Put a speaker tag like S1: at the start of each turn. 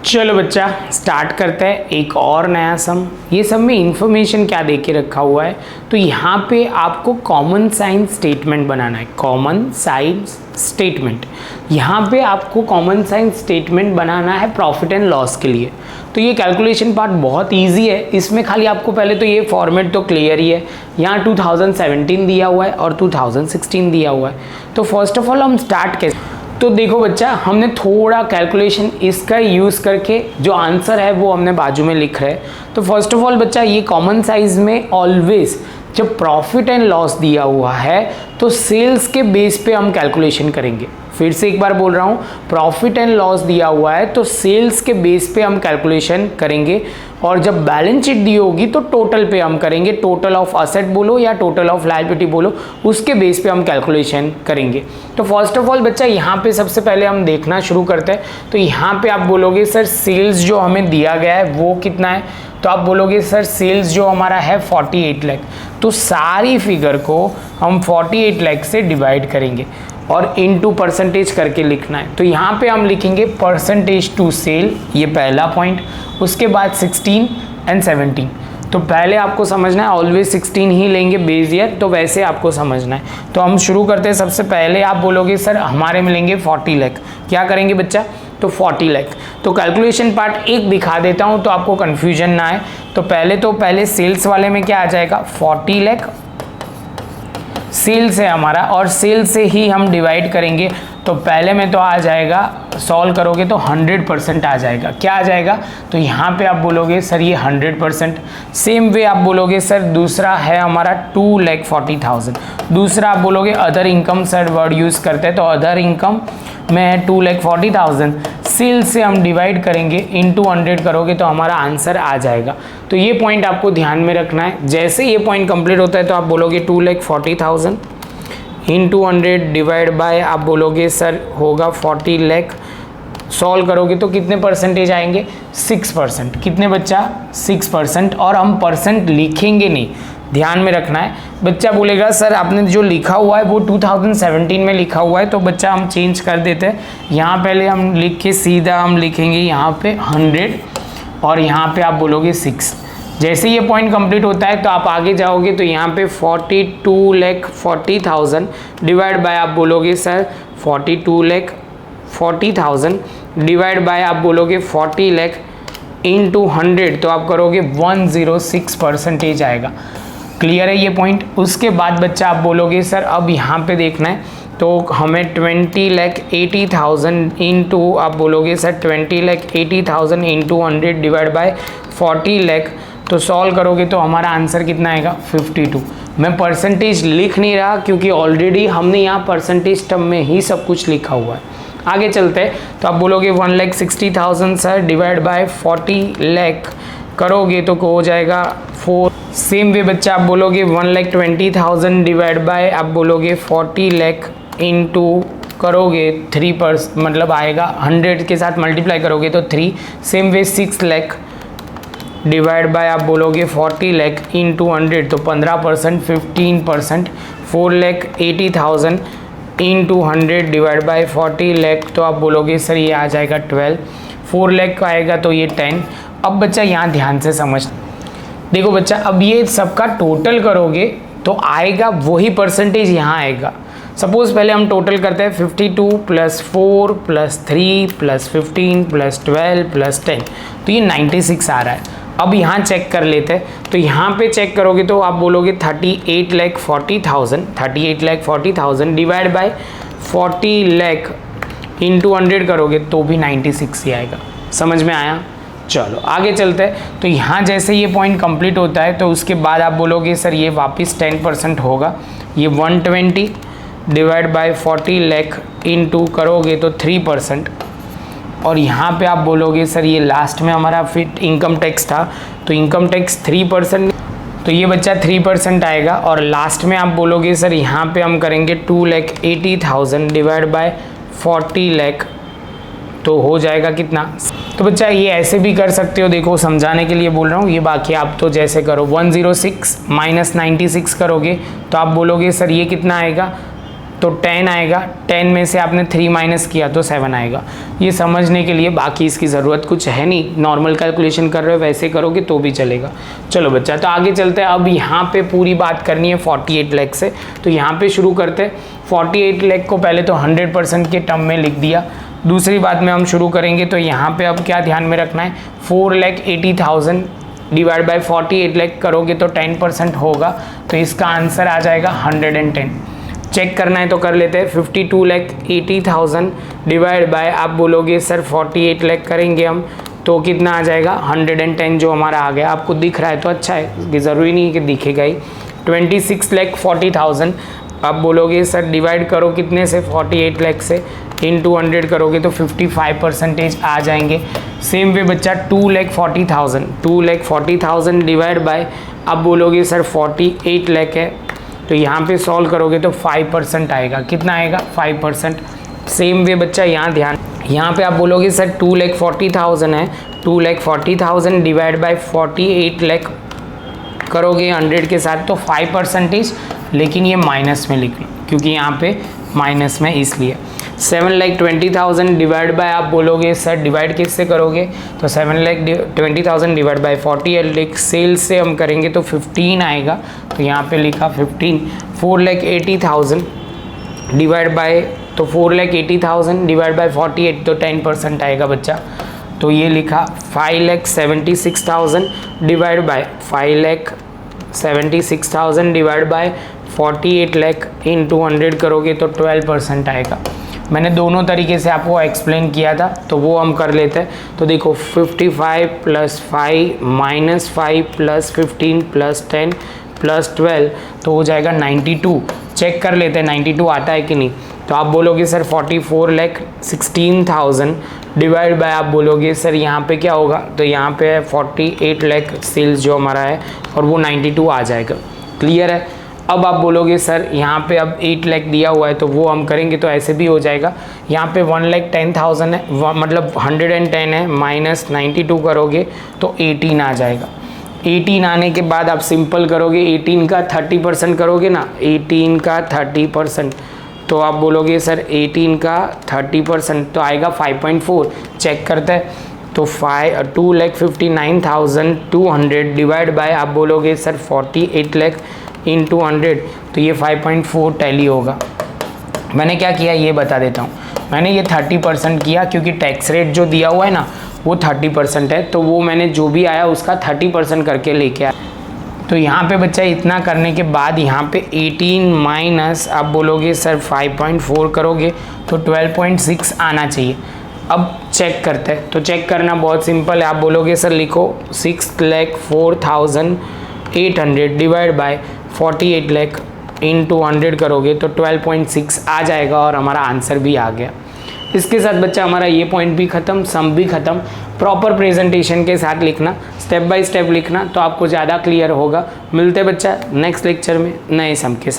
S1: चलो बच्चा स्टार्ट करते हैं एक और नया सम। ये सम में इंफॉर्मेशन क्या दे के रखा हुआ है, तो यहाँ पे आपको कॉमन साइन स्टेटमेंट बनाना है। कॉमन साइन स्टेटमेंट, यहाँ पे आपको कॉमन साइन स्टेटमेंट बनाना है प्रॉफिट एंड लॉस के लिए। तो ये कैलकुलेशन पार्ट बहुत इजी है। इसमें खाली आपको पहले तो ये फॉर्मेट तो क्लियर ही है। यहाँ 2017 दिया हुआ है और 2016 दिया हुआ है। तो फर्स्ट ऑफ ऑल हम स्टार्ट कैसे, तो देखो बच्चा, हमने थोड़ा कैलकुलेशन इसका यूज़ करके जो आंसर है वो हमने बाजू में लिख रहे हैं। तो फर्स्ट ऑफ ऑल बच्चा, ये कॉमन साइज में ऑलवेज जब प्रॉफिट एंड लॉस दिया हुआ है तो सेल्स के बेस पे हम कैलकुलेशन करेंगे। फिर से एक बार बोल रहा हूँ, प्रॉफिट एंड लॉस दिया हुआ है तो सेल्स के बेस पे हम कैलकुलेशन करेंगे, और जब बैलेंस शीट दी होगी तो टोटल पे हम करेंगे। टोटल ऑफ असेट बोलो या टोटल ऑफ लायबिलिटी बोलो, उसके बेस पे हम कैलकुलेशन करेंगे। तो फर्स्ट ऑफ ऑल बच्चा, यहाँ पे सबसे पहले हम देखना शुरू करते हैं। तो यहाँ पे आप बोलोगे सर सेल्स जो हमें दिया गया है वो कितना है, तो आप बोलोगे सर सेल्स जो हमारा है 48 लाख। तो सारी फिगर को हम 48 लाख से डिवाइड करेंगे और इनटू परसेंटेज करके लिखना है। तो यहाँ पे हम लिखेंगे परसेंटेज टू सेल, ये पहला पॉइंट। उसके बाद 16 एंड 17। तो पहले आपको समझना है, ऑलवेज 16 ही लेंगे बेस ईयर, तो वैसे आपको समझना है। तो हम शुरू करते हैं। सबसे पहले आप बोलोगे सर हमारे मिलेंगे 40 लाख। क्या करेंगे बच्चा, तो 40 लाख। तो कैलकुलेशन पार्ट एक दिखा देता हूँ तो आपको कन्फ्यूजन ना आए। तो पहले सेल्स वाले में क्या आ जाएगा, 40 लाख सेल्स है हमारा, और सेल्स से ही हम डिवाइड करेंगे। तो पहले में तो आ जाएगा, सॉल्व करोगे तो 100% आ जाएगा। क्या आ जाएगा, तो यहाँ पे आप बोलोगे सर ये 100%। सेम वे आप बोलोगे सर दूसरा है हमारा 2,40,000। दूसरा आप बोलोगे other income, sir word use करते हैं तो अदर इनकम में है 2,40,000। सेल्स से हम डिवाइड करेंगे, इनटू 100 करोगे तो हमारा आंसर आ जाएगा। तो ये पॉइंट आपको ध्यान में रखना है। जैसे ये पॉइंट कंप्लीट होता है तो आप बोलोगे 2,40,000 इंटू 100 डिवाइड बाय, आप बोलोगे सर होगा 40 लाख। सॉल्व करोगे तो कितने परसेंटेज आएंगे, 6%। कितने बच्चा, 6%। और हम परसेंट लिखेंगे नहीं, ध्यान में रखना है। बच्चा बोलेगा सर आपने जो लिखा हुआ है वो 2017 में लिखा हुआ है, तो बच्चा हम चेंज कर देते हैं। यहाँ पहले हम लिख के सीधा हम लिखेंगे यहाँ पे 100 और यहाँ पे आप बोलोगे 6। जैसे ये पॉइंट कंप्लीट होता है तो आप आगे जाओगे तो यहाँ पे 42,40,000 डिवाइड बाय, आप बोलोगे सर 42,40,000 डिवाइड बाय, आप बोलोगे 40 लाख इंटू 100, तो आप करोगे 106% आएगा। क्लियर है ये पॉइंट। उसके बाद बच्चा आप बोलोगे सर अब यहाँ पे देखना है तो हमें 20,80,000 इंटू, आप बोलोगे sir 20,80,000 into 100 divide by 40 lakh. तो सॉल्व करोगे तो हमारा आंसर कितना आएगा, 52। मैं परसेंटेज लिख नहीं रहा क्योंकि ऑलरेडी हमने यहाँ परसेंटेज टर्म में ही सब कुछ लिखा हुआ है। आगे चलते हैं तो आप बोलोगे 1,60,000 सर डिवाइड बाय 40 लाख करोगे तो हो जाएगा 4। सेम वे बच्चा आप बोलोगे 1,20,000 डिवाइड बाय, आप बोलोगे 40 लाख इंटू करोगे 3%, मतलब आएगा 100 के साथ मल्टीप्लाई करोगे तो 3। Same way 6 lakh divide by, आप बोलोगे 40 लाख इंटू 100, तो 15%, 15%। 4,80,000 इंटू 100 डिवाइड बाय 40 लाख, तो आप बोलोगे सर ये आ जाएगा 12। 4 लाख का आएगा तो ये 10। अब बच्चा यहाँ ध्यान से समझ, देखो बच्चा अब ये सबका टोटल करोगे तो आएगा वही परसेंटेज यहाँ आएगा। सपोज पहले हम टोटल करते हैं 52 + 4 + 3 + 15 + 12 + 10, तो ये 96 आ रहा है। अब यहाँ चेक कर लेते हैं। तो यहाँ पे चेक करोगे तो आप बोलोगे 38,40,000 डिवाइड बाय 40 लाख इंटू 100 करोगे तो भी 96 ही आएगा। समझ में आया। चलो आगे चलते हैं। तो यहाँ जैसे ये पॉइंट कंप्लीट होता है तो उसके बाद आप बोलोगे सर ये वापस 10% होगा। ये 120 डिवाइड बाय 40 लाख इंटू करोगे तो 3%। और यहाँ पे आप बोलोगे सर ये लास्ट में हमारा फिर इनकम टैक्स था तो इनकम टैक्स 3%, तो ये बच्चा 3% आएगा। और लास्ट में आप बोलोगे सर यहाँ पे हम करेंगे 2,80,000 डिवाइड बाय 40 लाख, तो हो जाएगा कितना। तो बच्चा ये ऐसे भी कर सकते हो, देखो समझाने के लिए बोल रहा हूँ ये, बाकी आप तो जैसे करो 106 - 96 करोगे तो आप बोलोगे सर ये कितना आएगा, तो 10 आएगा, 10 में से आपने 3 माइनस किया तो 7 आएगा। ये समझने के लिए, बाकी इसकी ज़रूरत कुछ है नहीं, नॉर्मल कैलकुलेशन कर रहे हो वैसे करोगे तो भी चलेगा। चलो बच्चा, तो आगे चलते हैं। अब यहाँ पे पूरी बात करनी है 48 लाख से, तो यहाँ पे शुरू करते हैं। 48 लाख को पहले तो 100% के टर्म में लिख दिया। दूसरी बात में हम शुरू करेंगे, तो यहाँ पे अब क्या ध्यान में रखना है, 4,80,000 डिवाइड बाय 48 लाख करोगे तो 10% होगा, तो इसका आंसर आ जाएगा 110। चेक करना है तो कर लेते हैं। 52,80,000 डिवाइड बाय, आप बोलोगे सर 48 लाख करेंगे हम तो कितना आ जाएगा, 110 जो हमारा आ गया। आपको दिख रहा है तो अच्छा है, ज़रूरी नहीं है कि दिखेगा ही। 26,40,000, आप बोलोगे सर डिवाइड करो कितने से, 48 लाख से, इंटू 100 करोगे तो 55% आ जाएंगे। सेम वे बच्चा 2,40,000 डिवाइड बाय, आप बोलोगे सर 48 लाख है, तो यहाँ पे सॉल्व करोगे तो 5% आएगा। कितना आएगा, 5%। सेम वे बच्चा यहाँ ध्यान, यहाँ पे आप बोलोगे सर 2,40,000 है, 2,40,000 डिवाइड बाय 48 लाख करोगे 100 के साथ तो 5%, लेकिन ये माइनस में लिख लो क्योंकि यहाँ पे माइनस में, इसलिए 7,20,000 डिवाइड बाय, आप बोलोगे सर डिवाइड किससे करोगे, तो 7,20,000 डिवाइड बाय 48 लाख, सेल्स से हम करेंगे तो 15 आएगा, तो यहाँ पे लिखा 15। 4,80,000 डिवाइड बाय, तो 4,80,000 डिवाइड बाय 48 तो 10% आएगा बच्चा, तो ये लिखा 5,76,000 divide by 5,76,000 divide by 48 lakh into 100 करोगे तो 12% आएगा। मैंने दोनों तरीके से आपको एक्सप्लेन किया था, तो वो हम कर लेते हैं। तो देखो 55 + 5 - 5 + 15 + 10 + 12 तो हो जाएगा 92। चेक कर लेते हैं 92 आता है कि नहीं। तो आप बोलोगे सर 44,16,000 डिवाइड बाय, आप बोलोगे सर यहाँ पे क्या होगा, तो यहाँ पे है 48 लाख सेल्स जो हमारा है और वो 92 आ जाएगा। क्लियर है। अब आप बोलोगे सर यहाँ पे अब 8 लाख दिया हुआ है तो वो हम करेंगे तो ऐसे भी हो जाएगा। यहाँ पे 1,10,000 है, मतलब 110 है, माइनस 92 करोगे तो 18 आ जाएगा। 18 आने के बाद आप सिंपल करोगे, 18 का 30% करोगे ना, 18 का 30%, तो आप बोलोगे सर 18 का 30% तो आएगा 5.4। चेक करते हैं तो 2,59,200 डिवाइड बाय, आप बोलोगे सर 48 लाख इंटू 100 तो ये 5.4 टैली होगा। मैंने क्या किया ये बता देता हूँ। मैंने ये 30% किया क्योंकि टैक्स रेट जो दिया हुआ है ना वो 30% है, तो वो मैंने जो भी आया उसका 30% करके लेके आया। तो यहाँ पे बच्चा इतना करने के बाद यहाँ पे 18 माइनस, आप बोलोगे सर 5.4 करोगे तो 12.6 आना चाहिए। अब चेक करते हैं, तो चेक करना बहुत सिंपल है। आप बोलोगे सर लिखो 6,04,800 डिवाइड बाय 48 लाख इंटू 100 करोगे तो 12.6 आ जाएगा और हमारा आंसर भी आ गया। इसके साथ बच्चा हमारा ये पॉइंट भी ख़त्म, सम भी ख़त्म। प्रॉपर प्रेजेंटेशन के साथ लिखना, स्टेप बाय स्टेप लिखना तो आपको ज़्यादा क्लियर होगा। मिलते बच्चा नेक्स्ट लेक्चर में नए सम के साथ।